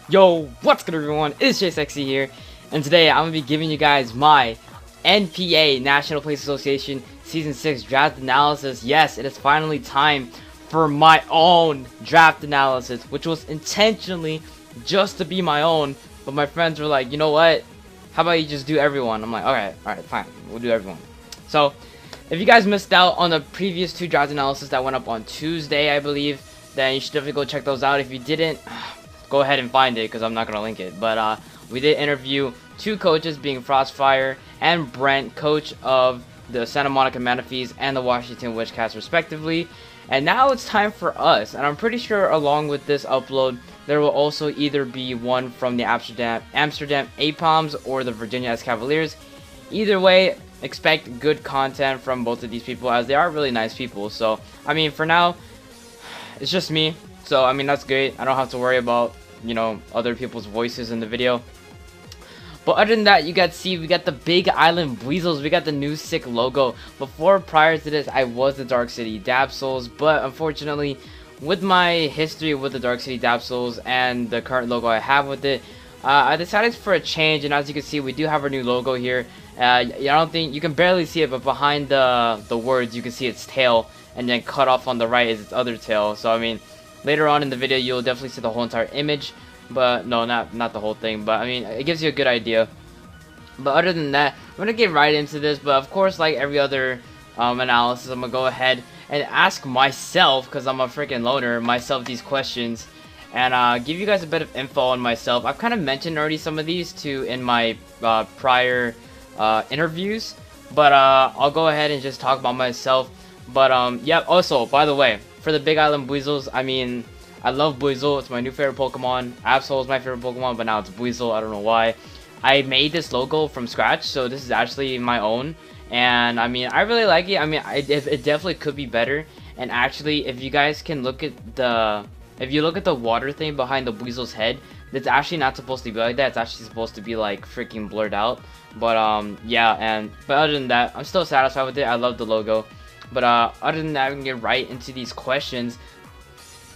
Yo, what's good everyone? It's GlitchXCity here, and today I'm going to be giving you guys my NPA, National Police Association Season 6 draft analysis. Yes, it is finally time for my own draft analysis, which was intentionally just to be my own, but my friends were like, you know what? How about you just do everyone? I'm like, alright, fine, we'll do everyone. So, if you guys missed out on the previous two draft analysis that went up on Tuesday, I believe, then you should definitely go check those out. If you didn't, go ahead and find it because I'm not going to link it. But we did interview two coaches, being Frostfire and Brent, coach of the Santa Monica Manaphes and the Washington Witchcats respectively. And now it's time for us. And I'm pretty sure along with this upload, there will also either be one from the Amsterdam APOMs or the Virginia S Cavaliers. Either way, expect good content from both of these people, as they are really nice people. So, I mean, for now, it's just me. So, I mean, that's great. I don't have to worry about, you know, other people's voices in the video. But other than that, you guys see, we got the Big Island Buizels. We got the new sick logo. Prior to this, I was the Dark City Dabsouls. But unfortunately, with my history with the Dark City Dabsouls and the current logo I have with it, I decided for a change. And as you can see, we do have our new logo here. I don't think, you can barely see it, but behind the words, you can see its tail. And then cut off on the right is its other tail. So, I mean, later on in the video, you'll definitely see the whole entire image, but no, not the whole thing, but I mean, it gives you a good idea. But other than that, we're gonna get right into this. But of course, like every other analysis, I'm gonna go ahead and ask myself, because I'm a freaking loner, myself these questions, and give you guys a bit of info on myself. I've kind of mentioned already some of these too in my prior interviews, but I'll go ahead and just talk about myself. But yeah, also, by the way, for the Big Island Buizels, I mean, I love Buizel. It's my new favorite Pokemon. Absol is my favorite Pokemon, but now it's Buizel. I don't know why. I made this logo from scratch, so this is actually my own. And I mean, I really like it. I mean, it definitely could be better. And actually, if you guys can look at the water thing behind the Buizel's head, it's actually not supposed to be like that. It's actually supposed to be like freaking blurred out. But yeah, but other than that, I'm still satisfied with it. I love the logo. But other than that, we can get right into these questions.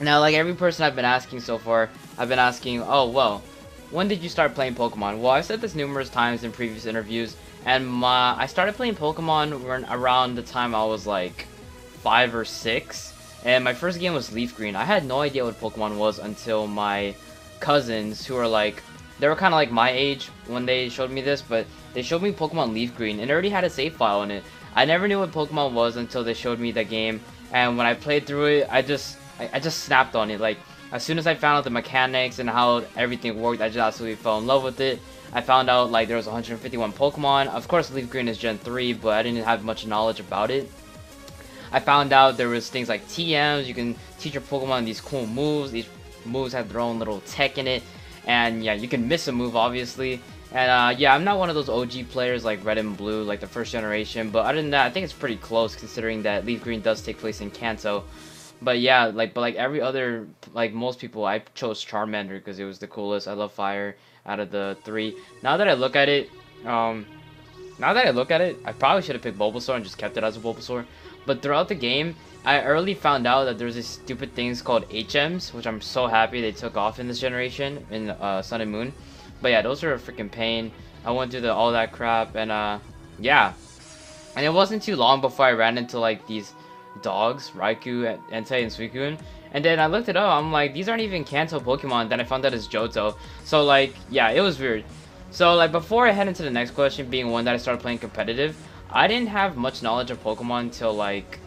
Now, like every person I've been asking so far, I've been asking, oh, well, when did you start playing Pokemon? Well, I've said this numerous times in previous interviews, and I started playing Pokemon around the time I was like 5 or 6, and my first game was Leaf Green. I had no idea what Pokemon was until my cousins, who are like, they were kind of like my age when they showed me this, but they showed me Pokemon Leaf Green, and it already had a save file in it. I never knew what Pokemon was until they showed me the game, and when I played through it, I just snapped on it. Like, as soon as I found out the mechanics and how everything worked, I just absolutely fell in love with it. I found out, like, there was 151 Pokemon. Of course, Leaf Green is Gen 3, but I didn't have much knowledge about it. I found out there was things like TMs, you can teach your Pokemon these cool moves. These moves have their own little tech in it, and yeah, you can miss a move, obviously. And yeah, I'm not one of those OG players like Red and Blue, like the first generation, but other than that, I think it's pretty close considering that Leaf Green does take place in Kanto. But yeah, like every other, like most people, I chose Charmander because it was the coolest. I love fire out of the three. Now that I look at it, I probably should have picked Bulbasaur and just kept it as a Bulbasaur. But throughout the game, I early found out that there's these stupid things called HMs, which I'm so happy they took off in this generation in Sun and Moon. But yeah, those are a freaking pain. I went through all that crap, and yeah. And it wasn't too long before I ran into like these dogs, Raikou, Entei, and Suicune. And then I looked it up, I'm like, these aren't even Kanto Pokemon. Then I found out it's Johto. So like, yeah, it was weird. So like, before I head into the next question, being one that I started playing competitive, I didn't have much knowledge of Pokemon till like,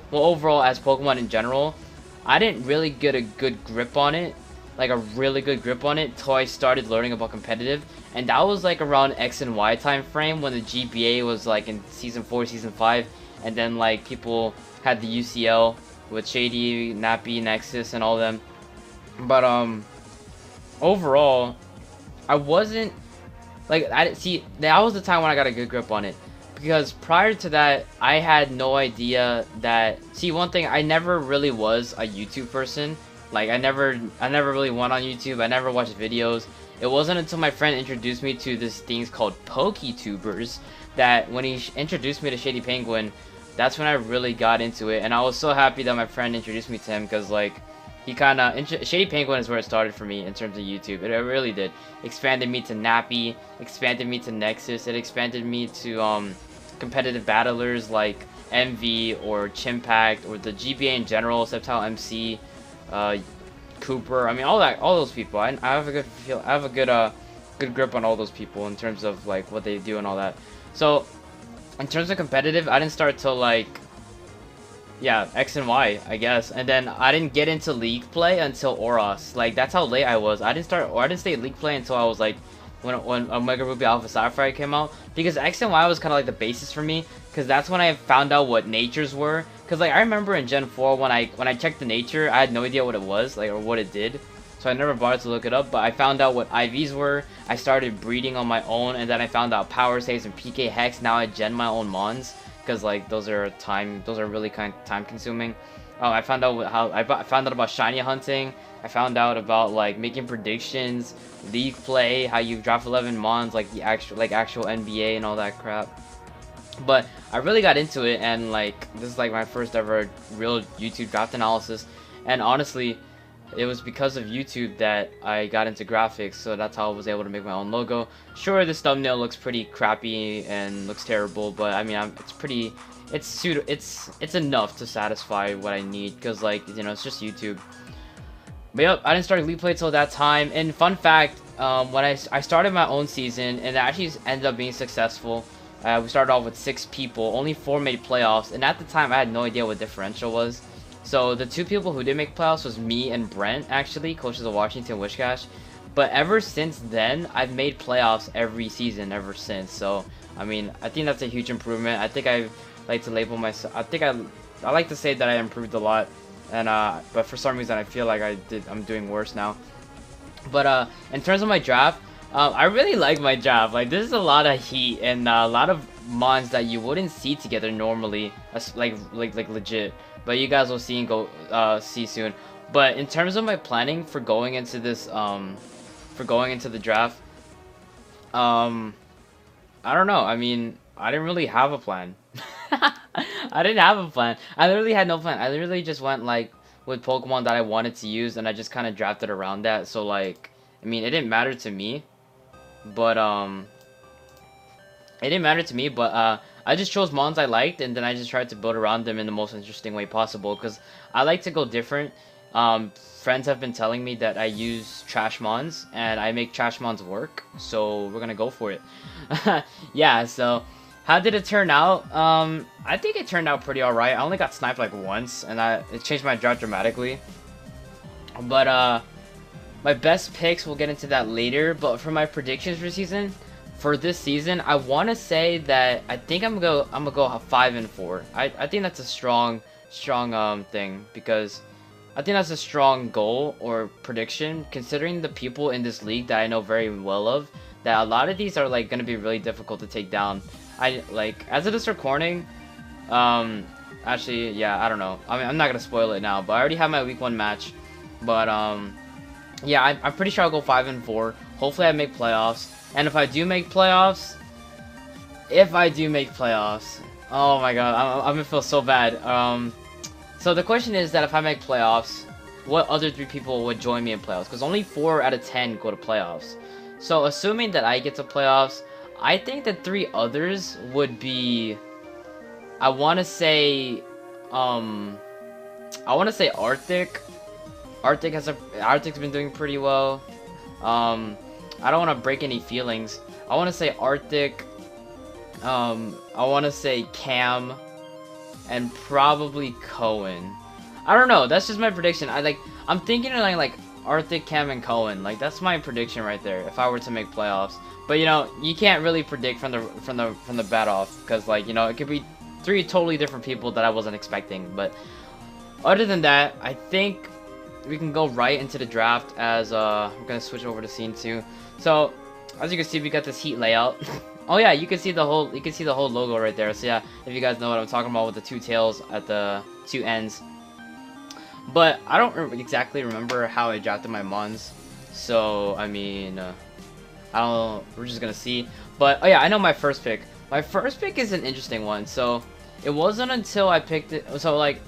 well, overall as Pokemon in general, I didn't really get a good grip on it. Like a really good grip on it till I started learning about competitive, and that was like around X and Y time frame when the GBA was like in season 4, season 5, and then like people had the UCL with Shady, Nappy, Nexus, and all them. But overall, I wasn't like, that was the time when I got a good grip on it, because prior to that I had no idea that, one thing, I never really was a YouTube person. Like, I never really went on YouTube. I never watched videos. It wasn't until my friend introduced me to these things called PokeTubers that when he introduced me to Shady Penguin, that's when I really got into it. And I was so happy that my friend introduced me to him, because like, He kind of Shady Penguin is where it started for me in terms of YouTube. It really did. Expanded me to Nappy, expanded me to Nexus, it expanded me to competitive battlers like MV or Chimpact or the GBA in general, Septile MC, Cooper. I mean, all those people. I have a good feel. I have a good grip on all those people in terms of like what they do and all that. So in terms of competitive, I didn't start till like, yeah, X and Y, I guess. And then I didn't get into League play until Oros. Like, that's how late I was. I didn't stay League play until I was like, when Omega Ruby Alpha Sapphire came out. Because X and Y was kind of like the basis for me. Because that's when I found out what natures were. Because like, I remember in Gen 4 when I checked the nature, I had no idea what it was, like, or what it did. So I never bothered to look it up, but I found out what IVs were. I started breeding on my own, and then I found out power saves and PK Hex. Now I gen my own mons. Because like those are really kind of time consuming. I found out I found out about shiny hunting. I found out about like making predictions, league play, how you draft 11 mons, like the actual NBA and all that crap. But I really got into it, and like this is like my first ever real YouTube draft analysis. And honestly, it was because of YouTube that I got into graphics, so that's how I was able to make my own logo. Sure, this thumbnail looks pretty crappy and looks terrible, but I mean, it's enough to satisfy what I need, because like, you know, it's just YouTube. But yep, I didn't start League Play till that time. And fun fact, when I started my own season, and it actually ended up being successful. We started off with 6 people, only 4 made playoffs, and at the time I had no idea what differential was. So the 2 people who did make playoffs was me and Brent, actually, coaches of Washington Wishcash. But ever since then, I've made playoffs every season ever since. So I mean, I think that's a huge improvement. I think I like to label myself. I like to say that I improved a lot, and but for some reason I feel like I'm doing worse now. But in terms of my draft, I really like my draft. Like, this is a lot of heat and a lot of mons that you wouldn't see together normally, like legit. But you guys will see and see soon. But in terms of my planning for going into this, the draft, I don't know. I mean, I didn't really have a plan. I didn't have a plan. I literally had no plan. I literally just went like with Pokemon that I wanted to use, and I just kind of drafted around that. So like, I mean, it didn't matter to me, but I just chose mons I liked, and then I just tried to build around them in the most interesting way possible, because I like to go different. Friends have been telling me that I use trash mons, and I make trash mons work, so we're gonna go for it. Yeah, so how did it turn out? I think it turned out pretty alright. I only got sniped like once, and it changed my draft dramatically. But my best picks, we'll get into that later. But for my predictions for this season, I want to say that I think I'm gonna go 5-4. I think that's a strong thing, because I think that's a strong goal or prediction, considering the people in this league that I know very well of, that a lot of these are like gonna be really difficult to take down. As of this recording, actually, yeah, I don't know. I mean, I'm not gonna spoil it now, but I already have my week 1 match. But yeah, I'm pretty sure I'll go 5-4. Hopefully I make playoffs. And if I do make playoffs, oh my god, I'm gonna feel so bad. So the question is that if I make playoffs, what other 3 people would join me in playoffs? Because only 4 out of 10 go to playoffs. So assuming that I get to playoffs, I think the 3 others would be, I want to say Arctic. Arctic's been doing pretty well. I don't want to break any feelings. I want to say Arctic. I want to say Cam, and probably Cohen. I don't know. That's just my prediction. I'm thinking of like Arctic, Cam, and Cohen. Like, that's my prediction right there, if I were to make playoffs. But you know, you can't really predict from the bat off, because like, you know, it could be 3 totally different people that I wasn't expecting. But other than that, I think we can go right into the draft, as we're gonna switch over to scene 2. So as you can see, we got this heat layout. Oh yeah, you can see the whole logo right there. So yeah, if you guys know what I'm talking about with the 2 tails at the 2 ends. But I don't exactly remember how I drafted my mons, so I mean, I don't know, we're just gonna see. But oh yeah, I know my first pick. My first pick is an interesting one. So it wasn't until I picked it, so like,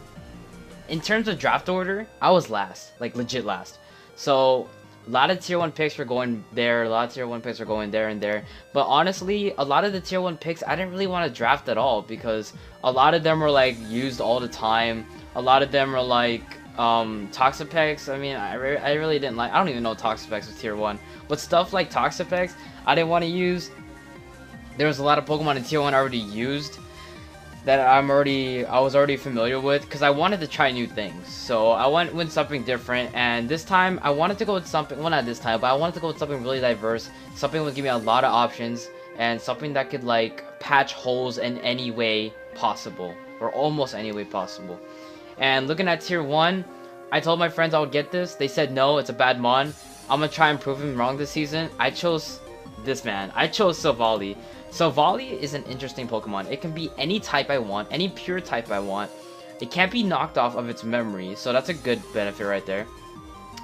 in terms of draft order, I was last, like legit last. So a lot of tier 1 picks were going there, a lot of tier 1 picks were going there and there. But honestly, a lot of the tier 1 picks I didn't really want to draft at all, because a lot of them were like used all the time. A lot of them were like Toxapex. I mean, I really didn't like. I don't even know Toxapex was tier 1. But stuff like Toxapex, I didn't want to use. There was a lot of Pokemon in tier 1 already used that I was already familiar with, because I wanted to try new things. So I went with something different, and this time I wanted to go with something, well, not this time, but I wanted to go with something really diverse, something that would give me a lot of options, and something that could like patch holes in any way possible, or almost any way possible. And looking at tier 1, I told my friends I would get this. They said no, it's a bad mon. I'm gonna try and prove them wrong this season. I chose this man. I chose Silvally. Silvally is an interesting Pokemon. It can be any type I want, any pure type I want. It can't be knocked off of its memory, so that's a good benefit right there.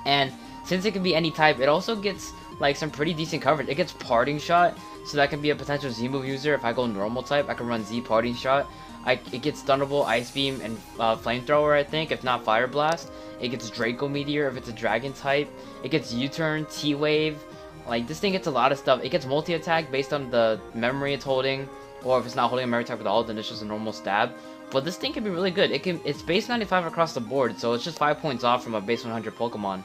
And since it can be any type, it also gets like some pretty decent coverage. It gets Parting Shot, so that can be a potential Z-move user. If I go normal type, I can run Z Parting Shot. It gets Thunderbolt, Ice Beam, and Flamethrower, I think, if not Fire Blast. It gets Draco Meteor if it's a Dragon type. It gets U-Turn, T-Wave. Like, this thing gets a lot of stuff. It gets multi-attack based on the memory it's holding, or if it's not holding a memory attack with all, then it's just a normal stab. But this thing can be really good. It's base 95 across the board, so it's just 5 points off from a base 100 Pokemon.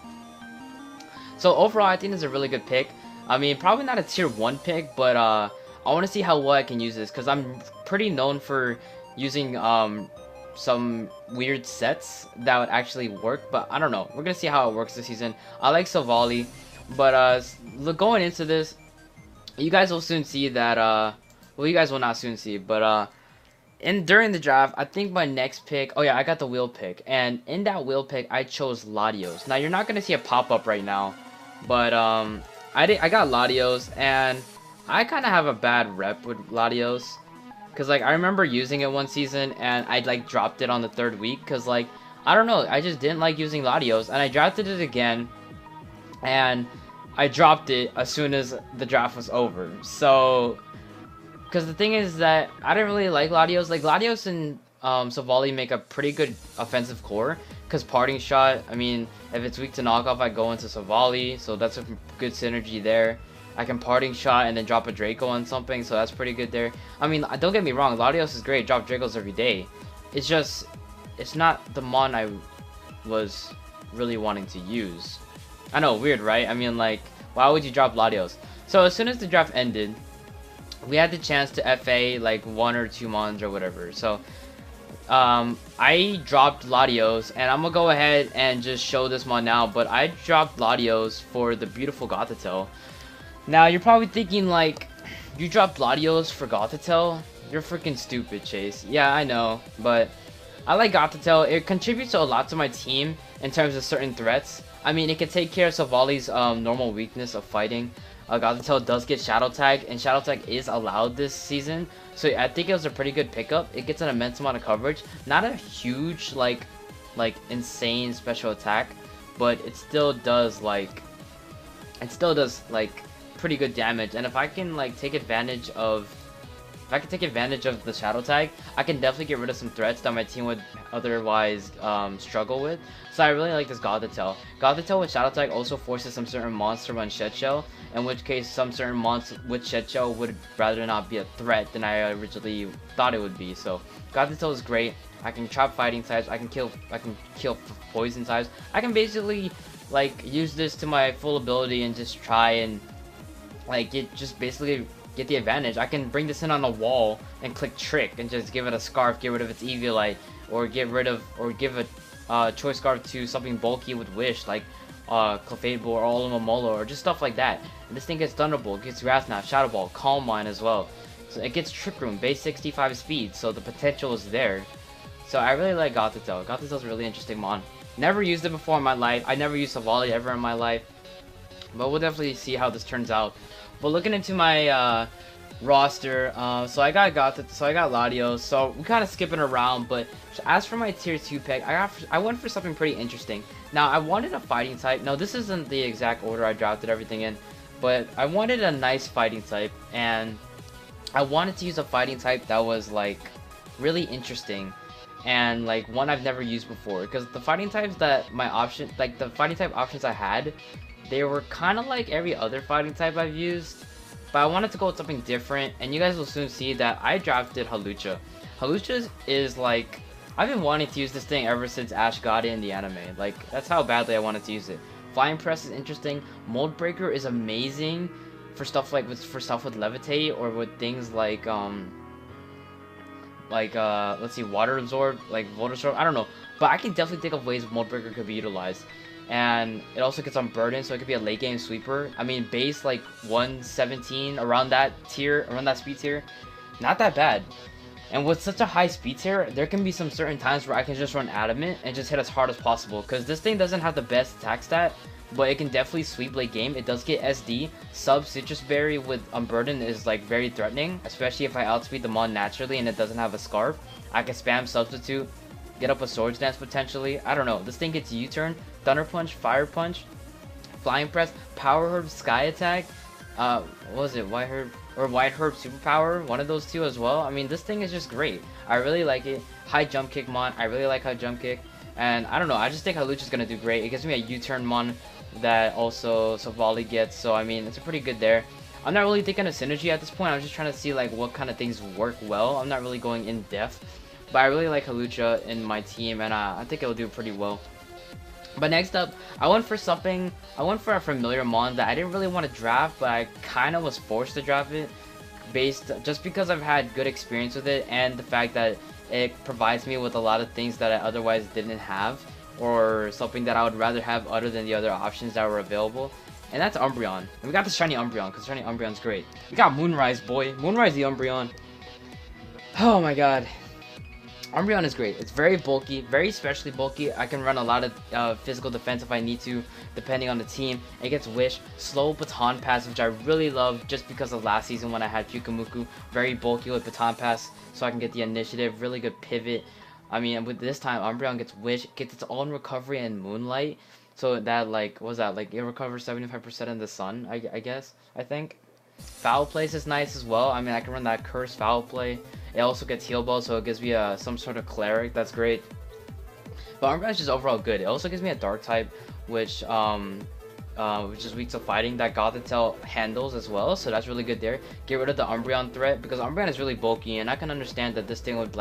So overall, I think this is a really good pick. I mean, probably not a tier 1 pick, but I want to see how well I can use this, because I'm pretty known for using some weird sets that would actually work, but I don't know. We're going to see how it works this season. I like Silvally. But going into this, you guys will soon see that well, you guys will not soon see, but during the draft, I think my next pick, oh yeah, I got the wheel pick, and in that wheel pick I chose Latios. Now you're not gonna see a pop-up right now, but I got Latios, and I kind of have a bad rep with Latios, because like I remember using it one season and I like dropped it on the 3rd week, because like I don't know, I just didn't like using Latios, and I drafted it again. And I dropped it as soon as the draft was over. So, because the thing is that I didn't really like Latios. Like, Latios and Silvally make a pretty good offensive core. Because Parting Shot, I mean, if it's weak to knockoff, I go into Silvally. So that's a good synergy there. I can Parting Shot and then drop a Draco on something. So that's pretty good there. I mean, don't get me wrong. Latios is great. Drop Dracos every day. It's just, it's not the mon I was really wanting to use. I know, weird, right? I mean, like, why would you drop Latios? So as soon as the draft ended, we had the chance to FA like 1 or 2 mons or whatever. So I dropped Latios, and I'm gonna go ahead and just show this mon now. But I dropped Latios for the beautiful Gothitelle. Now you're probably thinking like, you dropped Latios for Gothitelle? You're freaking stupid, Chase. Yeah, I know, but I like Gothitelle. It contributes a lot to my team in terms of certain threats. I mean, it can take care of Silvally's normal weakness of fighting. Gothitelle does get Shadow Tag, and Shadow Tag is allowed this season. So I think it was a pretty good pickup. It gets an immense amount of coverage. Not a huge, like insane special attack, but it still does, like, pretty good damage. And if I can, like, take advantage of the Shadow Tag, I can definitely get rid of some threats that my team would otherwise struggle with. So I really like this Gothitelle. Gothitelle with Shadow Tag also forces some certain monster to run Shed Shell, in which case some certain monsters with Shed Shell would rather not be a threat than I originally thought it would be. So Gothitelle is great. I can trap fighting types, I can kill poison types. I can basically like use this to my full ability and just try and like basically get the advantage. I can bring this in on a wall and click Trick and just give it a Scarf, get rid of its Eviolite, or give a Choice Scarf to something bulky with Wish, like Clefable or Alomomola, or just stuff like that. And this thing gets Thunderbolt, gets Grass Knot, Shadow Ball, Calm Mind as well. So it gets Trick Room, base 65 speed, so the potential is there. So I really like Gothitelle. Gothitelle's a really interesting mon. Never used it before in my life. I never used Silvally ever in my life. But we'll definitely see how this turns out. But looking into my roster, so I got Latios, so we're kind of skipping around. But as for my tier 2 pick, I went for something pretty interesting. Now I wanted a fighting type. Now this isn't the exact order I drafted everything in, but I wanted a nice fighting type, and I wanted to use a fighting type that was like really interesting. and like one I've never used before, because the fighting types that the fighting type options I had, they were kind of like every other fighting type I've used, but I wanted to go with something different, and you guys will soon see that I drafted Halucha. Halucha is like, I've been wanting to use this thing ever since Ash got it in the anime. Like, that's how badly I wanted to use it. Flying Press is interesting. Mold Breaker is amazing for stuff like with Levitate, or with things like let's see, Water Absorb, like Volt Absorb, I don't know, but I can definitely think of ways Mold Breaker could be utilized. And it also gets Unburdened, so it could be a late game sweeper. I mean, base like 117, around that tier, around that speed tier, not that bad. And with such a high speed tier, there can be some certain times where I can just run Adamant and just hit as hard as possible, because this thing doesn't have the best attack stat, but it can definitely sweep late game. It does get SD. Sub Citrus Berry with Unburden is like very threatening, especially if I outspeed the mon naturally and it doesn't have a Scarf. I can spam Substitute, get up a Swords Dance potentially. I don't know. This thing gets U-turn, Thunder Punch, Fire Punch, Flying Press, Power Herb, Sky Attack. What was it? White Herb or White Herb Superpower? One of those two as well. I mean, this thing is just great. I really like it. High Jump Kick mon. I really like High Jump Kick. And I don't know. I just think Halucha's gonna do great. It gives me a U-turn mon that also Savali gets. So I mean, it's pretty good there. I'm not really thinking of synergy at this point. I'm just trying to see like what kind of things work well. I'm not really going in depth. But I really like Halucha in my team, and I think it'll do pretty well. But next up, I went for a familiar mon that I didn't really want to draft, but I kind of was forced to draft it, just because I've had good experience with it, and the fact that it provides me with a lot of things that I otherwise didn't have, or something that I would rather have other than the other options that were available. And that's Umbreon. And we got the shiny Umbreon, because shiny Umbreon's great. We got Moonrise, boy. Moonrise the Umbreon. Oh my god. Umbreon is great. It's very bulky, very specially bulky. I can run a lot of physical defense if I need to, depending on the team. It gets Wish, slow Baton Pass, which I really love just because of last season when I had Pyukumuku. Very bulky with Baton Pass, so I can get the initiative. Really good pivot. I mean, with this time, Umbreon gets Wish, gets its own recovery and Moonlight. So that, like, what was that? Like, it recovers 75% in the sun, I guess, I think. Foul Place is nice as well. I mean, I can run that Curse Foul Play. It also gets Heal Ball, so it gives me some sort of Cleric. That's great. But Umbreon is just overall good. It also gives me a Dark type, which is weak to fighting, that Gothitelle handles as well. So that's really good there. Get rid of the Umbreon threat, because Umbreon is really bulky, and I can understand that this thing would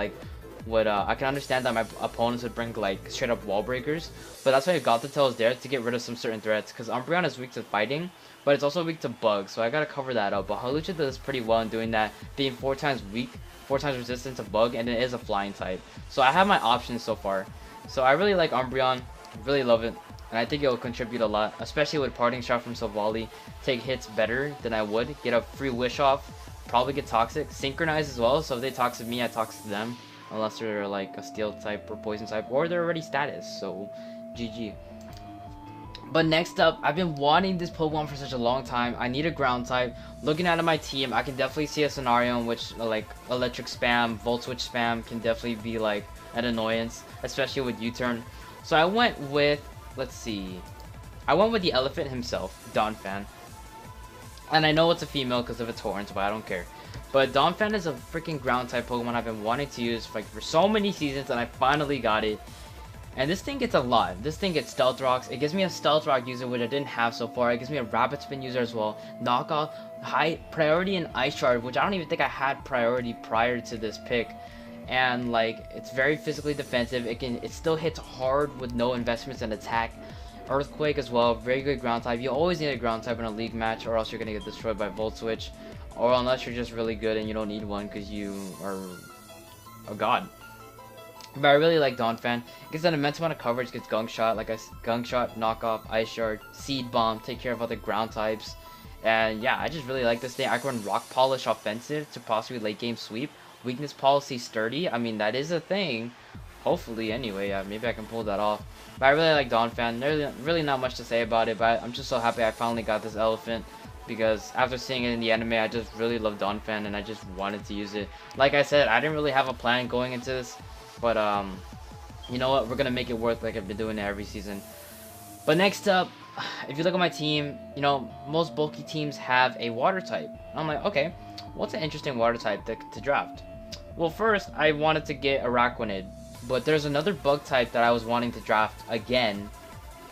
I can understand that my opponents would bring like straight up wall breakers, but that's why Gothitelle is there, to get rid of some certain threats, because Umbreon is weak to fighting, but it's also weak to bugs, so I gotta cover that up. But Halucha does pretty well in doing that, being 4 times weak, 4 times resistant to bug, and it is a flying type. So I have my options so far. So I really like Umbreon, really love it, and I think it will contribute a lot, especially with Parting Shot from Savali. Take hits better than I would, get a free Wish off, probably get Toxic, Synchronize as well, so if they toxic me, I toxic them. Unless they're like a Steel type or Poison type, or they're already status, so GG. But next up, I've been wanting this Pokemon for such a long time. I need a ground type. Looking at my team, I can definitely see a scenario in which like Electric Spam, Volt Switch Spam can definitely be like an annoyance, especially with U-turn. So I went with, let's see, I went with the elephant himself, Donphan. And I know it's a female because of its horns, but I don't care. But Donphan is a freaking ground type Pokemon I've been wanting to use for so many seasons, and I finally got it. And this thing gets a lot. This thing gets Stealth Rocks. It gives me a Stealth Rock user, which I didn't have so far. It gives me a Rapid Spin user as well. Knockoff, high priority, and Ice Shard, which I don't even think I had priority prior to this pick. And like, it's very physically defensive. It still hits hard with no investments in attack. Earthquake as well, very good ground type. You always need a ground type in a league match, or else you're gonna get destroyed by Volt Switch. Or unless you're just really good and you don't need one because you are a god. But I really like Donphan. It gets an immense amount of coverage, gets Gunk Shot, like a Gunk Shot, Knockoff, Ice Shard, Seed Bomb, take care of other ground types. And yeah, I just really like this thing. I can run Rock Polish offensive to possibly late game sweep. Weakness Policy Sturdy, I mean, that is a thing. Hopefully, anyway, yeah, maybe I can pull that off. But I really like Donphan. There's really not much to say about it, but I'm just so happy I finally got this elephant. Because after seeing it in the anime, I just really love Donphan, and I just wanted to use it. Like I said, I didn't really have a plan going into this, but you know what? We're gonna make it work like I've been doing it every season. But next up, if you look at my team, you know, most bulky teams have a water type. I'm like, okay, what's an interesting water type to draft? Well, first, I wanted to get Araquanid. But there's another bug type that I was wanting to draft again,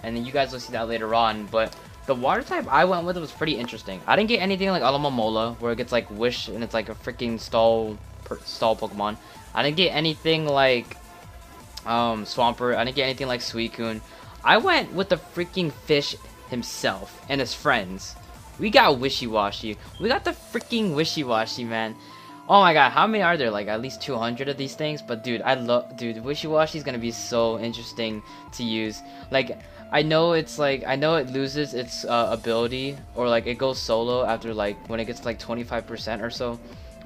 and then you guys will see that later on. But the water type I went with was pretty interesting. I didn't get anything like Alamomola, where it gets like Wish and it's like a freaking stall Pokemon. I didn't get anything like Swampert. I didn't get anything like Suicune. I went with the freaking fish himself and his friends. We got Wishy-Washy. We got the freaking Wishy-Washy, man. Oh my god, how many are there? Like at least 200 of these things. But dude, Wishy-Washy is gonna be so interesting to use. Like, I know it loses its ability, or like it goes solo after like when it gets like 25% or so.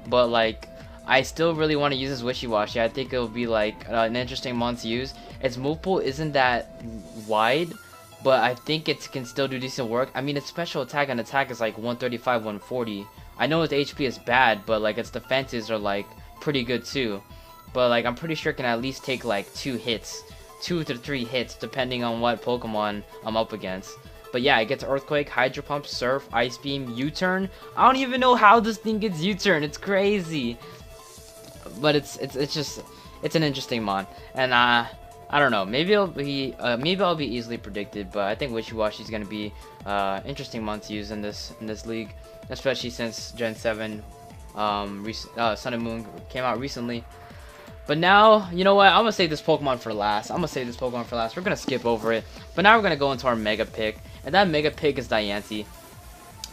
But like, I still really want to use this Wishy-Washy. I think it'll be like an interesting mon to use. Its move pool isn't that wide, but I think it can still do decent work. I mean, its special attack and attack is like 135, 140. I know its HP is bad, but like its defenses are like pretty good too. But like, I'm pretty sure it can at least take like 2 to 3 hits, depending on what Pokemon I'm up against. But yeah, it gets Earthquake, Hydro Pump, Surf, Ice Beam, U-Turn. I don't even know how this thing gets U-Turn. It's crazy. But it's an interesting mon, and I don't know. Maybe I'll be easily predicted, but I think Wishy-Washy is gonna be interesting mon to use in this league, especially since Gen 7 Sun and Moon came out recently. But now, you know what? I'm gonna save this Pokemon for last. We're gonna skip over it. But now we're gonna go into our Mega Pick, and that Mega Pick is Diancie.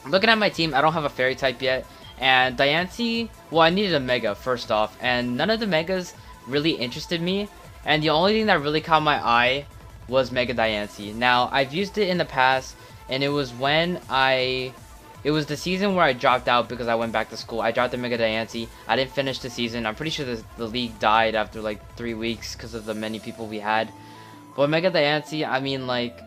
Looking at my team, I don't have a Fairy type yet. And Diancie, well, I needed a Mega first off, and none of the Megas really interested me. And the only thing that really caught my eye was Mega Diancie. Now, I've used it in the past, and it was the season where I dropped out because I went back to school. I dropped the Mega Diancie. I didn't finish the season. I'm pretty sure the league died after like 3 weeks because of the many people we had. But Mega Diancie, I mean, like,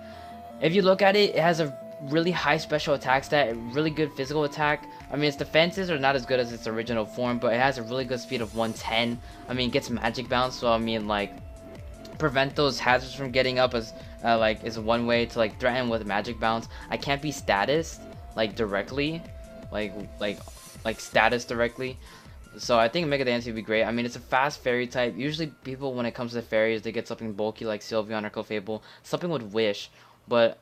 if you look at it, it has a really high special attack stat, really good physical attack. I mean, its defenses are not as good as its original form, but it has a really good speed of 110. I mean, it gets Magic Bounce, so I mean, like, prevent those hazards from getting up is one way to like threaten with Magic Bounce. I can't be status like directly, like status directly. So I think Mega Diancie would be great. I mean, it's a fast fairy type. Usually people, when it comes to fairies, they get something bulky like Sylveon or Clefable, something with Wish. But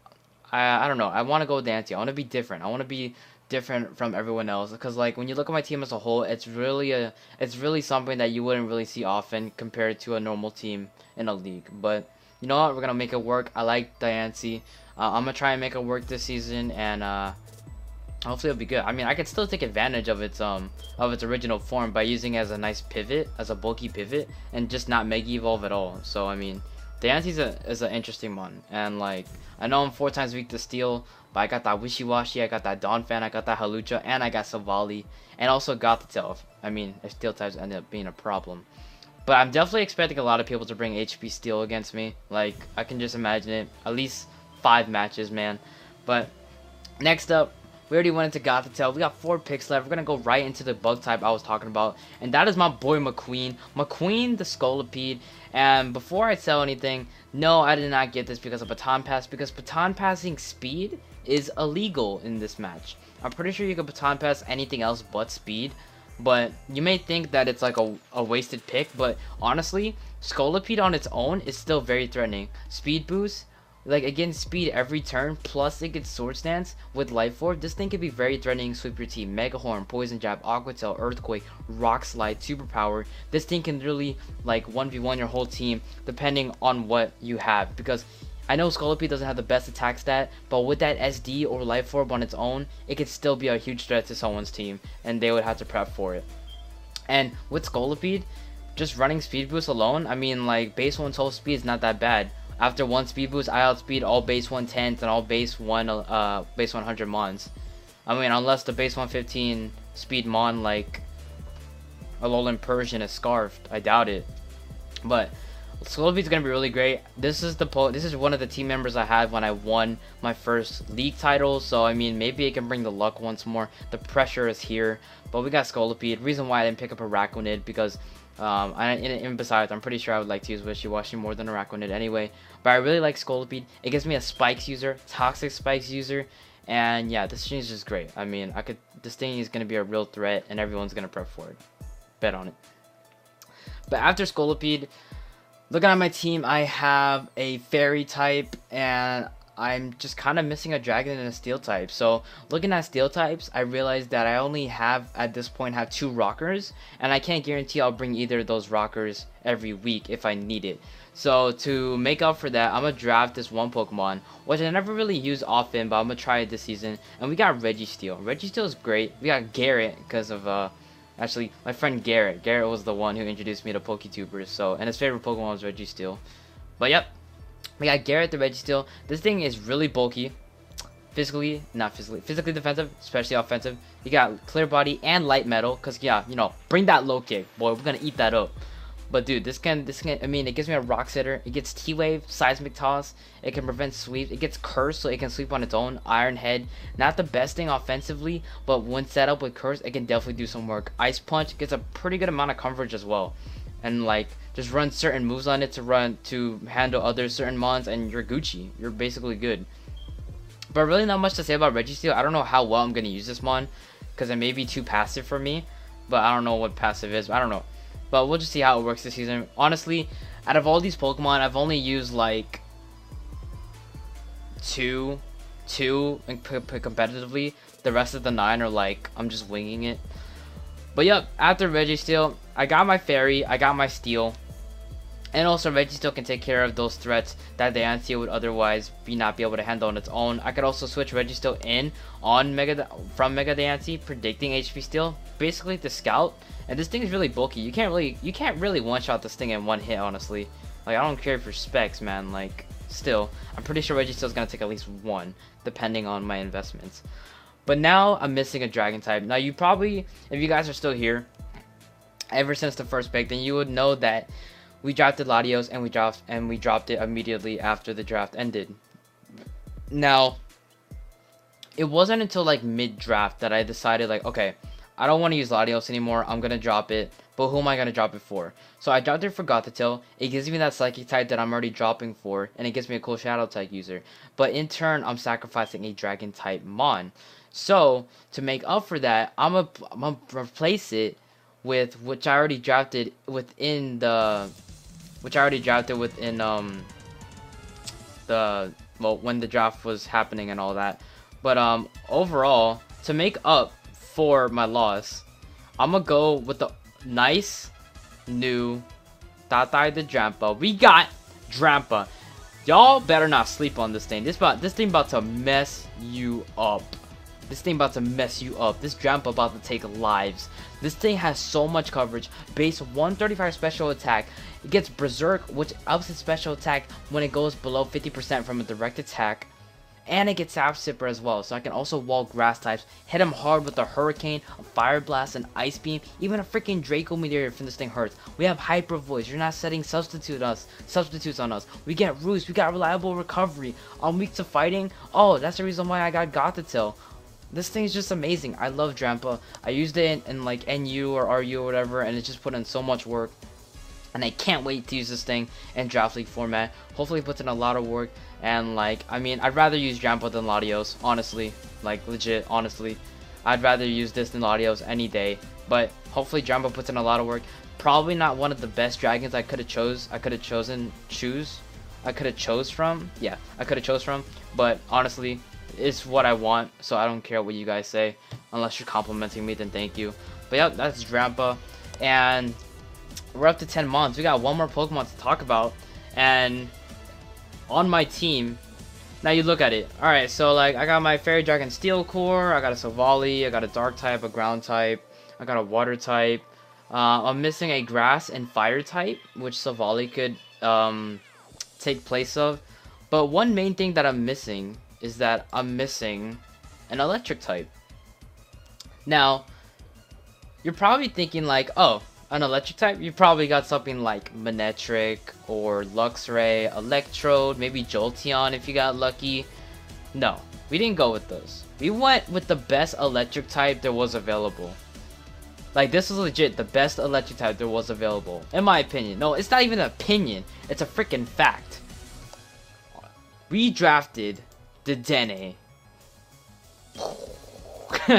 I don't know. I want to go with Diancie. I want to be different. I want to be different from everyone else, because like when you look at my team as a whole, it's really something that you wouldn't really see often compared to a normal team in a league. But you know what? We're gonna make it work. I like Diancie. I'm gonna try and make it work this season, and hopefully it'll be good. I mean, I could still take advantage of its original form by using it as a nice pivot, as a bulky pivot, and just not Mega Evolve at all. So I mean, Diancie is an interesting one, and like, I know I'm 4 times weak to Steel, but I got that Wishy-Washy, I got that Donphan, I got that Hawlucha, and I got Savali, and also Gothitelle. I mean, if Steel types end up being a problem. But I'm definitely expecting a lot of people to bring HP Steel against me. Like, I can just imagine it. At least 5 matches, man. But next up, we already went into Gothitelle. We got 4 picks left. We're going to go right into the bug type I was talking about. And that is my boy McQueen. McQueen the Scolipede. And before I tell anything, no, I did not get this because of Baton Pass. Because Baton Passing speed is illegal in this match. I'm pretty sure you can Baton Pass anything else but speed. But you may think that it's like a wasted pick. But honestly, Scolipede on its own is still very threatening. Speed boost. Like, again, speed every turn, plus it gets Sword Stance with Life Orb. This thing could be very threatening. Sweep your team. Mega Horn, Poison Jab, Aqua Tail, Earthquake, Rock Slide, Superpower. This thing can really, like, 1v1 your whole team, depending on what you have. Because I know Scolipede doesn't have the best attack stat, but with that SD or Life Orb on its own, it could still be a huge threat to someone's team, and they would have to prep for it. And with Scolipede, just running Speed Boost alone, I mean, like, base 1 total speed is not that bad. After 1 speed boost, I outspeed all base 110s and all base 100 mons. I mean, unless the base 115 speed mon like Alolan Persian is scarfed, I doubt it. But Scolopede's gonna be really great. This is one of the team members I had when I won my first league title. So I mean, maybe it can bring the luck once more. The pressure is here, but we got Scolipede. Reason why I didn't pick up a Araquanid, because besides, I'm pretty sure I would like to use Wishy-Washy more than Araquanid anyway. But I really like Scolipede. It gives me a Spikes user, Toxic Spikes user, and yeah, this thing is just great. I mean, this thing is gonna be a real threat, and everyone's gonna prep for it. Bet on it. But after Scolipede, Looking at my team, I have a fairy type, and I'm just kind of missing a dragon and a steel type. So looking at steel types, I realized that I only have, at this point, have 2 rockers, and I can't guarantee I'll bring either of those rockers every week if I need it. So to make up for that, I'm gonna draft this one Pokemon, which I never really use often, but I'm gonna try it this season. And we got Registeel. Registeel is great. We got Garrett because of actually, my friend Garrett. Garrett was the one who introduced me to PokeTubers, so, and his favorite Pokemon was Registeel. But yep, we got Garrett the Registeel. This thing is really bulky. Physically defensive, especially offensive. You got clear body and light metal, because, yeah, you know, bring that low kick, boy, we're gonna eat that up. But dude, this can, I mean, it gives me a rock sitter. It gets T-Wave, Seismic Toss. It can prevent sweeps. It gets Curse, so it can sweep on its own. Iron Head, not the best thing offensively, but when set up with Curse, it can definitely do some work. Ice Punch gets a pretty good amount of coverage as well, and like just run certain moves on it to handle other certain mons, and you're Gucci. You're basically good. But really, not much to say about Registeel. I don't know how well I'm gonna use this mon, because it may be too passive for me. But I don't know what passive is. I don't know. But we'll just see how it works this season. Honestly, out of all these Pokemon, I've only used like two competitively. The rest of the 9 are like, I'm just winging it. But yep, after Registeel, I got my Fairy, I got my Steel. And also Registeel can take care of those threats that Diancie would otherwise not be able to handle on its own. I could also switch Registeel in on from Mega Diancie, predicting HP Steel, basically the Scout. And this thing is really bulky. You can't really one-shot this thing in one hit, honestly. Like, I don't care for specs, man. Like, still, I'm pretty sure Registeel is gonna take at least 1, depending on my investments. But now I'm missing a Dragon type. Now you probably, if you guys are still here, ever since the first pick, then you would know that we drafted Latios and we dropped it immediately after the draft ended. Now, it wasn't until like mid-draft that I decided, like, okay, I don't want to use Latios anymore. I'm gonna drop it, but who am I gonna drop it for? So I dropped it for Gothitelle. It gives me that Psychic type that I'm already dropping for, and it gives me a cool Shadow type user. But in turn, I'm sacrificing a Dragon type Mon. So to make up for that, I'm gonna replace it with which I already drafted within the. Well, when the draft was happening and all that. But overall, to make up for my loss, I'm gonna go with the nice new Tatai the Drampa. We got Drampa. Y'all better not sleep on this thing. This thing about to mess you up. This thing about to mess you up. This Drampa about to take lives. This thing has so much coverage. Base 135 special attack. It gets Berserk, which ups its special attack when it goes below 50% from a direct attack. And it gets Sap Sipper as well, so I can also wall grass types, hit him hard with a Hurricane, a Fire Blast, an Ice Beam, even a freaking Draco Meteor if this thing hurts. We have Hyper Voice, you're not setting substitutes on us. We get Roost, we got Reliable Recovery. I'm weak to fighting. Oh, that's the reason why I got Gothitelle. This thing is just amazing. I love Drampa. I used it in like NU or RU or whatever, and it just put in so much work. And I can't wait to use this thing in Draft League format. Hopefully it puts in a lot of work. And like, I mean, I'd rather use Drampa than Latios, honestly. Like, legit, honestly. I'd rather use this than Latios any day. But hopefully Drampa puts in a lot of work. Probably not one of the best dragons I could have chose from. Yeah, I could have chose from. But honestly, it's what I want. So I don't care what you guys say. Unless you're complimenting me, then thank you. But yeah, that's Drampa. And we're up to 10 months. We got one more Pokemon to talk about. And on my team, now you look at it. Alright, so like I got my Fairy Dragon Steel Core, I got a Savali, I got a Dark type, a Ground type, I got a Water type. I'm missing a Grass and Fire type, which Savali could take place of. But one main thing that I'm missing is that I'm missing an Electric type. Now, you're probably thinking like, oh, an Electric type, you probably got something like Manectric or Luxray, Electrode, maybe Jolteon if you got lucky. No, we didn't go with those. We went with the best Electric type there was available. Like, this is legit the best Electric type there was available, in my opinion. No, it's not even an opinion, it's a freaking fact. We drafted the Dene.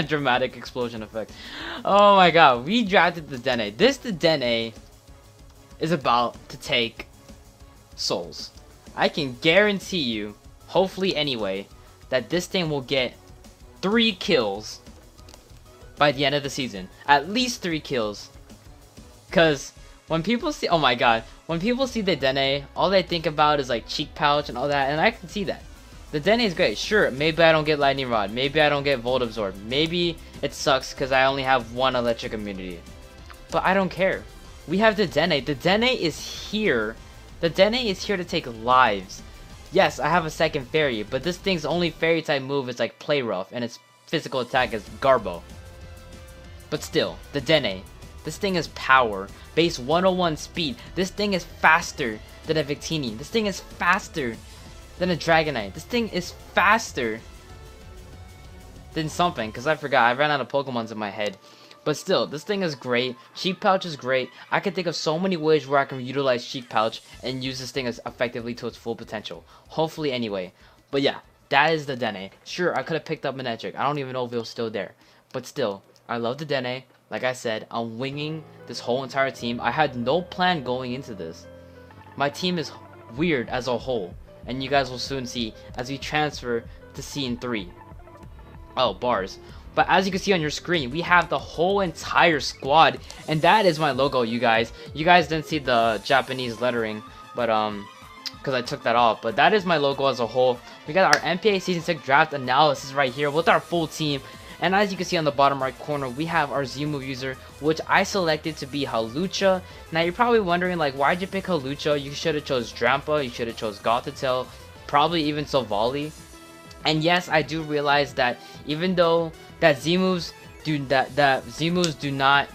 Dramatic explosion effect. Oh my god, we drafted the Dene. The Dene is about to take souls. I can guarantee you, hopefully anyway, that this thing will get 3 kills by the end of the season. At least 3 kills. Cause when people see, oh my god, when people see the Dene, all they think about is like cheek pouch and all that, and I can see that. The Dene is great. Sure, maybe I don't get lightning rod, maybe I don't get volt absorb, maybe it sucks because I only have 1 electric immunity. But I don't care. We have the Dene. The Dene is here. The Dene is here to take lives. Yes, I have a second fairy, but this thing's only fairy type move is like play rough, and its physical attack is Garbo. But still, the Dene. This thing is power. Base 101 speed. This thing is faster than a Victini. This thing is faster than a Dragonite. This thing is faster than something, because I forgot. I ran out of Pokemons in my head. But still, this thing is great. Cheek Pouch is great. I can think of so many ways where I can utilize Cheek Pouch and use this thing as effectively to its full potential. Hopefully anyway. But yeah, that is the Dene. Sure, I could have picked up Manectric. I don't even know if it was still there. But still, I love the Dene. Like I said, I'm winging this whole entire team. I had no plan going into this. My team is weird as a whole. And you guys will soon see as we transfer to Scene 3. Oh, bars. But as you can see on your screen, we have the whole entire squad. And that is my logo, you guys. You guys didn't see the Japanese lettering, but because I took that off. But that is my logo as a whole. We got our NPA Season 6 draft analysis right here with our full team. And as you can see on the bottom right corner, we have our Z-move user, which I selected to be Hawlucha. Now you're probably wondering, like, why'd you pick Hawlucha? You should have chose Drampa, you should have chose Gothitelle, probably even Silvally. And yes, I do realize that even though that Z-moves do not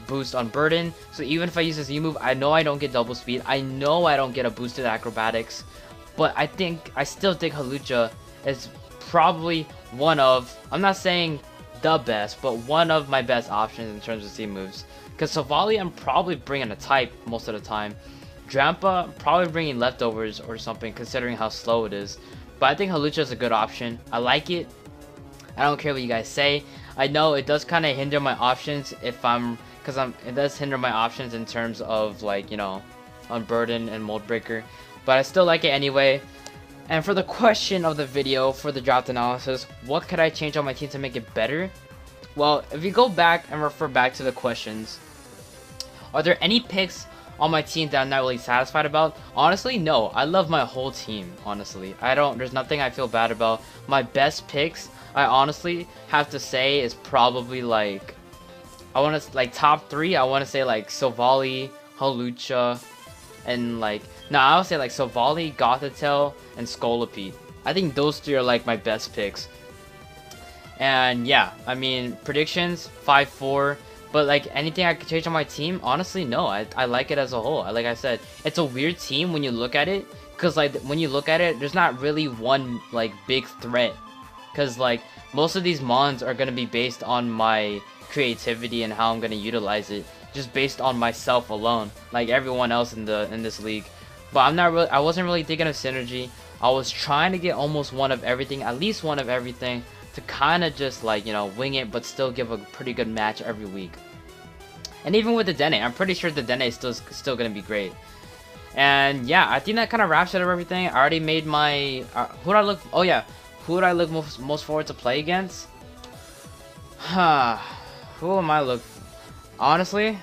boost on burden, so even if I use a Z-move, I know I don't get double speed, I know I don't get a boosted acrobatics, but I still think Hawlucha is probably one of, I'm not saying the best, but one of my best options in terms of Z-moves. Because Silvally, I'm probably bringing a type most of the time. Drampa, probably bringing leftovers or something, considering how slow it is. But I think Hawlucha is a good option. I like it. I don't care what you guys say. I know it does kind of hinder my options if it does hinder my options in terms of, like, you know, on burden and mold breaker. But I still like it anyway. And for the question of the video, for the draft analysis, what could I change on my team to make it better? Well, if you go back and refer back to the questions, are there any picks on my team that I'm not really satisfied about? Honestly, no. I love my whole team, honestly. There's nothing I feel bad about. My best picks, I honestly have to say, is probably like, top 3, I want to say like Silvally, Hawlucha, and like, no, I would say like Silvally, Gothitelle, and Scolipede. I think those 3 are like my best picks. And yeah, I mean, predictions, 5-4. But like, anything I could change on my team? Honestly, no. I like it as a whole. Like I said, it's a weird team when you look at it. Because like, when you look at it, there's not really one like big threat. Because like, most of these mons are going to be based on my creativity and how I'm going to utilize it. Just based on myself alone. Like everyone else in this league. But I wasn't really thinking of synergy. I was trying to get almost one of everything, at least one of everything, to kind of just like, you know, wing it, but still give a pretty good match every week. And even with the Dene, I'm pretty sure the Dene is still gonna be great. And yeah, I think that kind of wraps it up everything. I already made my who would I look most forward to play against? Who am I look? Honestly,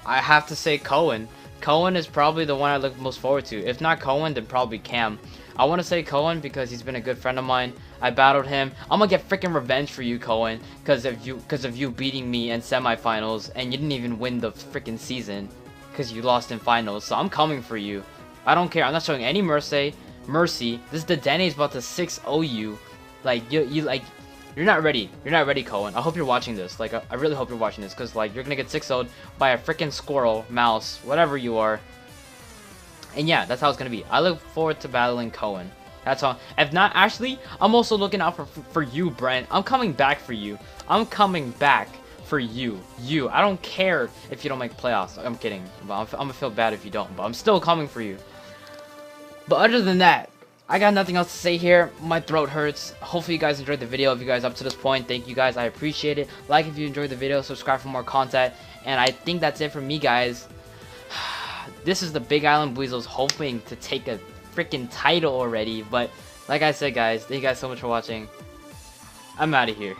I have to say Cohen. Cohen is probably the one I look most forward to. If not Cohen, then probably Cam. I want to say Cohen because he's been a good friend of mine. I battled him. I'm gonna get freaking revenge for you, Cohen, because of you beating me in semifinals, and you didn't even win the freaking season because you lost in finals. So I'm coming for you. I don't care. I'm not showing any mercy. This the Dene's about to 6-0 you. Like you're not ready. You're not ready, Cohen. I hope you're watching this. Like I really hope you're watching this, because like you're gonna get 6-0'd by a freaking squirrel, mouse, whatever you are. And yeah, that's how it's gonna be. I look forward to battling Cohen. That's all. If not, actually, I'm also looking out for you, Brent. I'm coming back for you. I'm coming back for you. I don't care if you don't make playoffs. I'm kidding. I'm gonna feel bad if you don't, but I'm still coming for you. But other than that, I got nothing else to say here. My throat hurts. Hopefully you guys enjoyed the video. If you guys up to this point, thank you guys. I appreciate it. Like if you enjoyed the video. Subscribe for more content. And I think that's it from me, guys. this is the Big Island Buizels hoping to take a freaking title already. But like I said, guys, thank you guys so much for watching. I'm out of here.